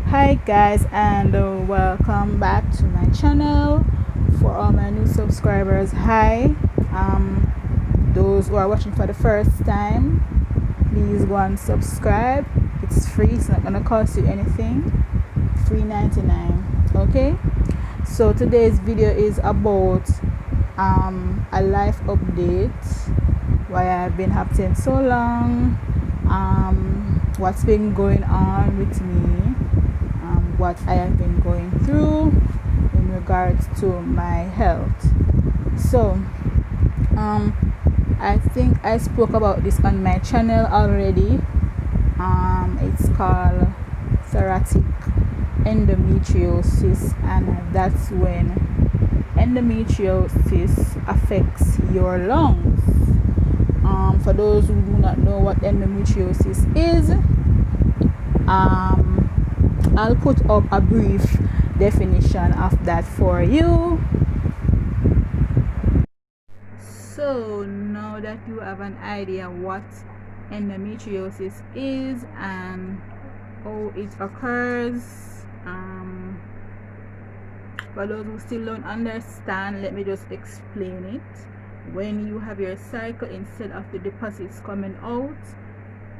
Hi guys, and welcome back to my channel. For all my new subscribers, hi. Those who are watching for the first time, please go and subscribe. It's free, it's not gonna cost you anything. $3.99. Okay, so today's video is about a life update, why I've been absent so long, what's been going on with me, what I have been going through in regards to my health. So I think I spoke about this on my channel already. It's called thoracic endometriosis, and that's when endometriosis affects your lungs. For those who do not know what endometriosis is, I'll put up a brief definition of that for you. So now that you have an idea what endometriosis is and how it occurs, for those who still don't understand, let me just explain it. When you have your cycle, instead of the deposits coming out,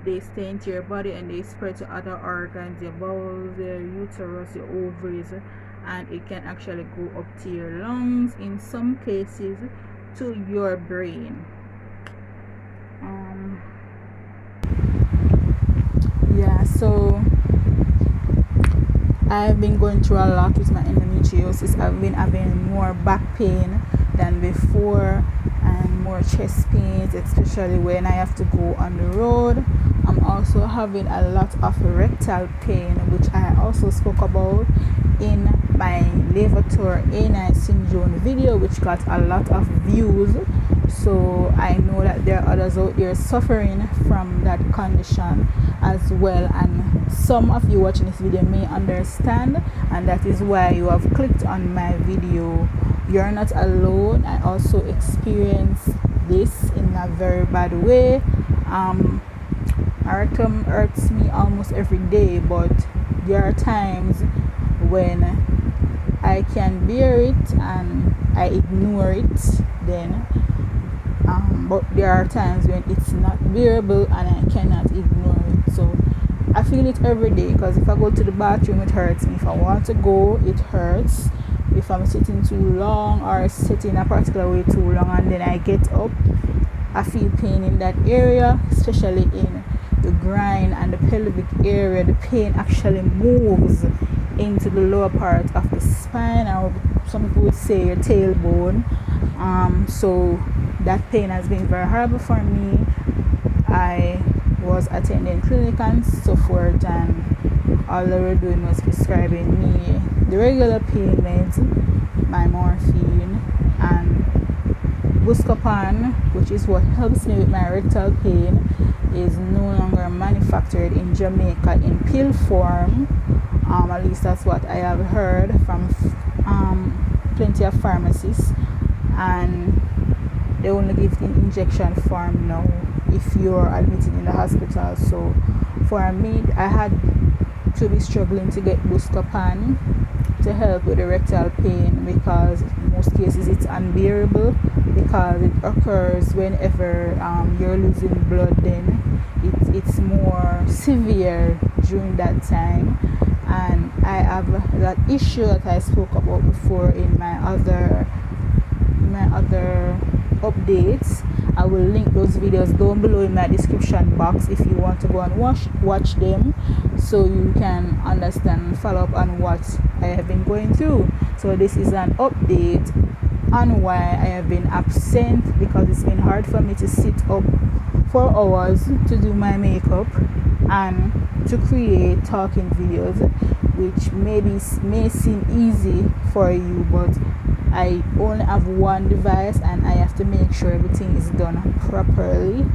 they stay into your body and they spread to other organs, your bowels, your uterus, your ovaries, and it can actually go up to your lungs, in some cases to your brain. So I've been going through a lot with my endometriosis. I've been having more back pain than before and more chest pains, especially when I have to go on the road. I'm also having a lot of rectal pain, which I also spoke about in my levator ani syndrome video, which got a lot of views. So I know that there are others out there suffering from that condition as well, and some of you watching this video may understand, and that is why you have clicked on my video. You're not alone. I also experience this in a very bad way. My rectum hurts me almost every day, but there are times when I can bear it and I ignore it then, but there are times when it's not bearable and I cannot ignore it. So I feel it every day, because if I go to the bathroom, it hurts me. If I want to go, it hurts. If I'm sitting too long or sitting a particular way too long and then I get up, I feel pain in that area, especially in the groin and the pelvic area. The pain actually moves into the lower part of the spine, or some people would say your tailbone. So that pain has been very horrible for me. I was attending clinic and so forth, and all they were doing was prescribing me the regular pain meds, my morphine and Buscopan, which is what helps me with my rectal pain, is no longer manufactured in Jamaica in pill form. At least that's what I have heard from plenty of pharmacists, and they only give it in injection form now if you're admitted in the hospital. So for me, I had to be struggling to get Buscopan to help with the rectal pain, because in most cases it's unbearable, because it occurs whenever you're losing blood. Then it's more severe during that time, and I have that issue that I spoke about before in my other updates. I will link those videos down below in my description box if you want to go and watch them, so you can understand and follow up on what I have been going through. So this is an update on why I have been absent, because it's been hard for me to sit up for hours to do my makeup and to create talking videos, which may seem easy for you, but I only have one device and I have to make sure everything is done properly,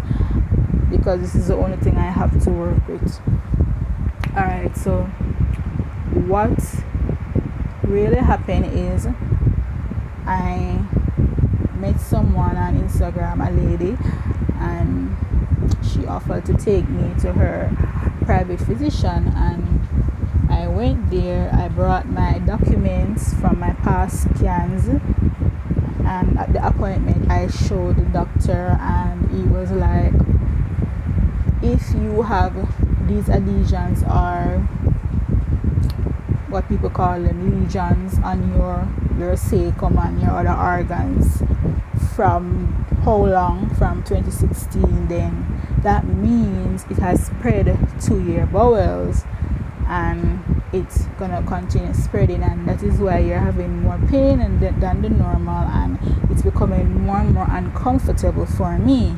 because this is the only thing I have to work with. Alright, so what really happened is I met someone on Instagram, a lady, and she offered to take me to her private physician, and I I went there, I brought my documents from my past scans, and at the appointment I showed the doctor, and he was like, if you have these adhesions, or what people call them lesions, on your sacrum and your other organs from how long, from 2016, then that means it has spread to your bowels, and it's gonna continue spreading, and that is why you're having more pain than the normal, and it's becoming more and more uncomfortable for me,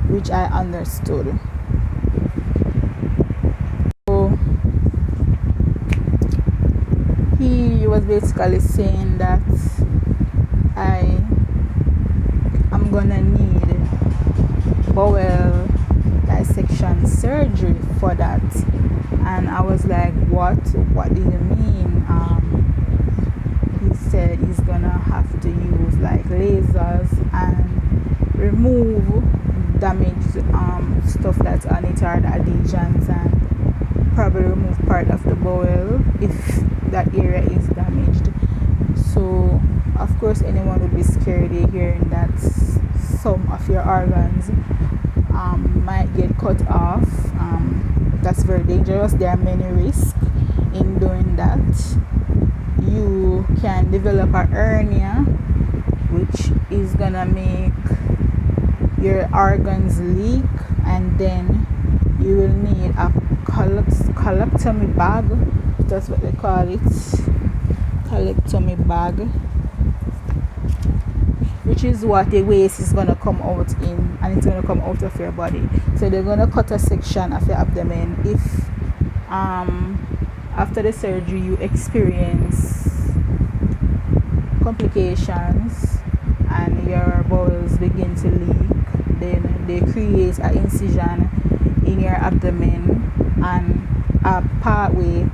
which I understood. So he was basically saying that I'm gonna need bowel dissection surgery for that, and I was like, what do you mean? He said he's gonna have to use like lasers and remove damaged stuff that's on it, or the adhesions, and probably remove part of the bowel if that area is damaged. So of course anyone would be scared hearing that some of your organs might get cut off. That's very dangerous. There are many risks in doing that. You can develop a hernia, which is gonna make your organs leak, and then you will need a colectomy bag. That's what they call it, colectomy bag, which is what the waste is gonna come out in, and it's gonna come out of your body. So they're gonna cut a section of your abdomen if after the surgery you experience complications and your bowels begin to leak. Then they create an incision in your abdomen and a pathway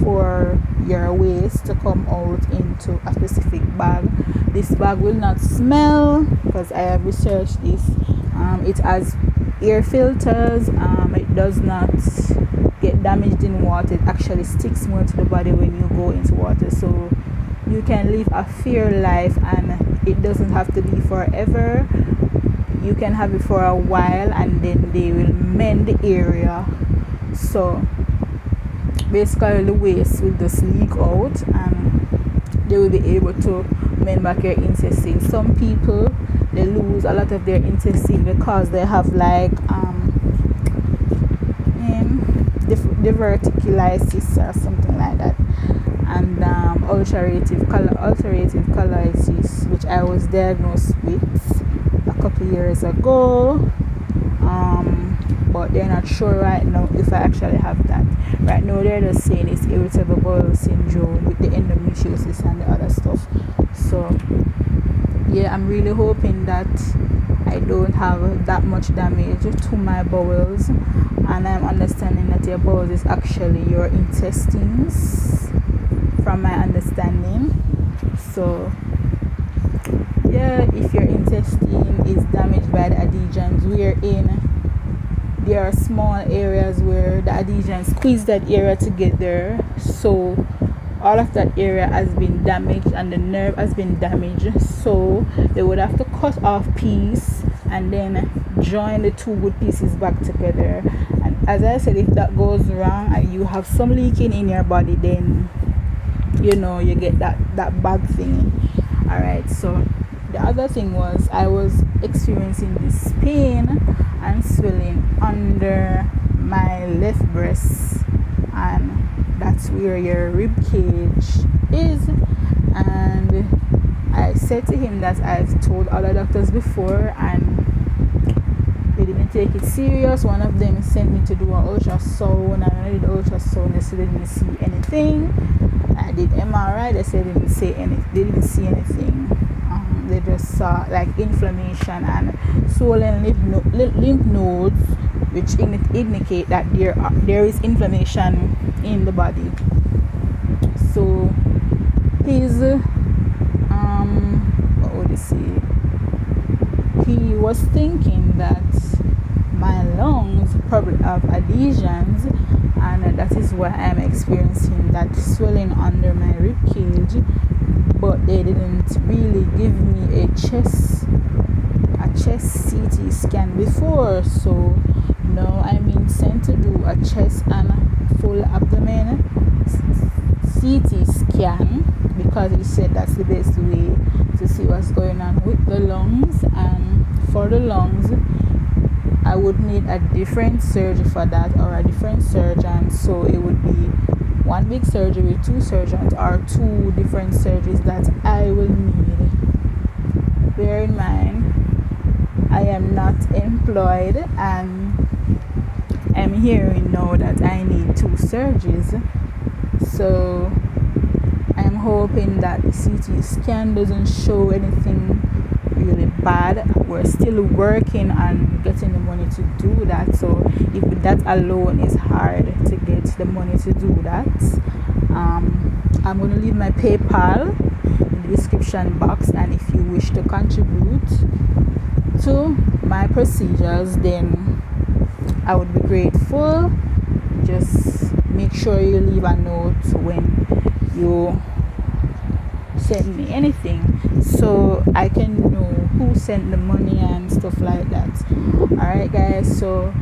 for your waste to come out into a specific bag. This bag will not smell, because I have researched this. It has air filters. It does not get damaged in water. It actually sticks more to the body when you go into water, so you can live a fair life, and it doesn't have to be forever. You can have it for a while, and then they will mend the area. So basically the waste will just leak out, and they will be able to mend back your intestine. Some people, they lose a lot of their intestine because they have like diverticulitis or something like that, and ulcerative colitis, which I was diagnosed with a couple years ago, but they're not sure right now if I actually have that. Right now they're just saying it's irritable bowel syndrome with the endometriosis and the other stuff. So yeah, I'm really hoping that I don't have that much damage to my bowels, and I'm understanding that your bowels is actually your intestines, from my understanding. So yeah, if your intestine is damaged by the adhesions, there are small areas where the adhesions squeeze that area together, so all of that area has been damaged and the nerve has been damaged, so they would have to cut off piece and then join the two good pieces back together. And as I said, if that goes wrong and you have some leaking in your body, then you get that bad thing. All right, so the other thing was I was experiencing this pain and swelling under my left breast, and that's where your rib cage is. And I said to him that I've told other doctors before, and they didn't take it serious. One of them sent me to do an ultrasound, and I did the ultrasound. They said they didn't see anything. I did MRI. They said they didn't see anything. They just saw like inflammation and swollen lymph nodes, which indicate that there is inflammation in the body. So his what would you say? He was thinking that my lungs probably have adhesions, and that is why I'm experiencing that swelling under my rib cage. But they didn't really give me a chest CT scan before, so now I'm being sent to do a chest and full abdomen CT scan, because it said that's the best way to see what's going on with the lungs. And for the lungs, I would need a different surgery for that, or a different surgeon. So it would be one big surgery with two surgeons, or two different surgeries that I will need. Bear in mind, I am not employed, and I'm hearing now that I need two surgeries. So I'm hoping that the CT scan doesn't show anything really bad. We're still working on getting the money to do that, so if that alone is hard to get the money to do that, I'm going to leave my PayPal in the description box, and if you wish to contribute to my procedures, then I would be grateful. Just make sure you leave a note when you send me anything, so I can know who sent the money and stuff like that. Alright guys, so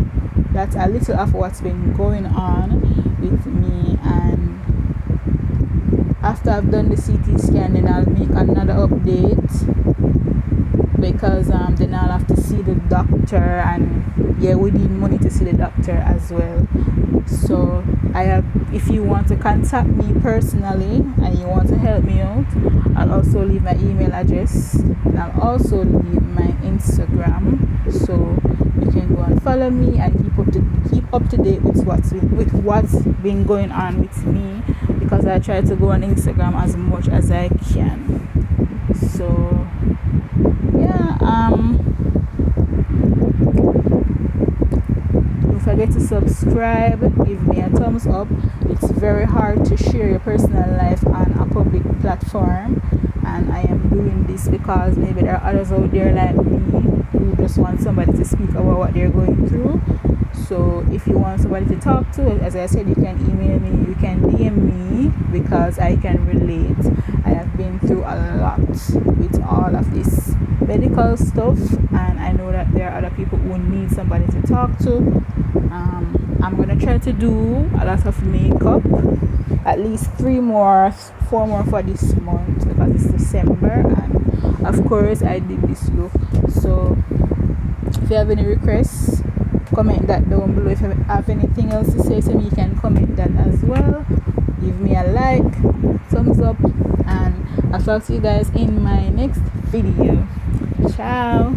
that's a little of what's been going on with me, and after I've done the CT scan, then I'll make another update, because then I'll have to see the doctor, and yeah, we need money to see the doctor as well. So if you want to contact me personally and you want to help me out, I'll also leave my email address, and I'll also leave my Instagram, so you can go and follow me and keep up to date with what's been going on with me, because I try to go on Instagram as much as I can. So yeah, don't forget to subscribe, give me a thumbs up. It's very hard to share your personal life on a public platform, and I am doing this because maybe there are others out there like me who just want somebody to speak about what they're going through. So if you want somebody to talk to, as I said, you can email me, you can DM me, because I can relate. I have been through a lot with all of this medical stuff, and I know that there are other people who need somebody to talk to. I'm gonna try to do a lot of makeup, at least 4 more for this month, because it's December, and of course I did this look. So if you have any requests, comment that down below. If you have anything else to say to me, you can comment that as well. Give me a like, thumbs up, and I'll talk to you guys in my next video. Ciao.